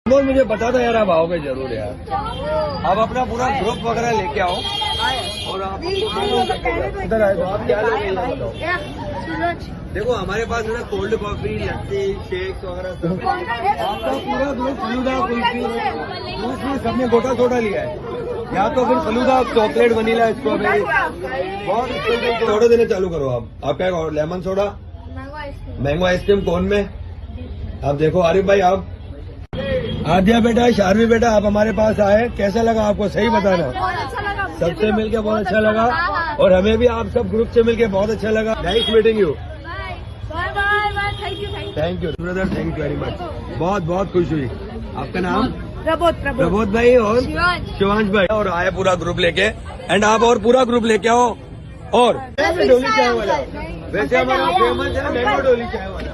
बोल मुझे बता दो यार, आप आओगे जरूर यार। आप अपना पूरा ग्रुप वगैरह लेके आओ और आप इधर आए तो आप क्या लोगे बताओ। देखो हमारे पास है ना कोल्ड कॉफी, लस्सी, शेक्स वगैरह सब। आपका पूरा ग्रुप फलूदा कुल्फी उसमें सबने गोटा सोडा लिया है, या तो फिर फलूदा चॉकलेट वनीला स्ट्रॉबेरी बहुत अच्छे सोडा देने चालू करो। आप क्या लेमन सोडा, मैंगो आइसक्रीम कौन में। आप देखो आरिफ भाई, आप आद्या बेटा, शारवी बेटा, आप हमारे पास आए, कैसा लगा आपको सही बताना। सबसे मिलके बहुत अच्छा लगा और हमें भी आप सब ग्रुप से मिलके बहुत अच्छा लगा। Nice meeting you. Thank you brother, thank you very much. बहुत बहुत खुश हुई। आपका नाम? प्रबोध भाई और शिवांश भाई। और आए पूरा ग्रुप लेके, एंड आप और पूरा ग्रुप लेके आओ। और डोली चाय वाला, वैसे हमारा फेमस है मैंगो डोली चाय वाला।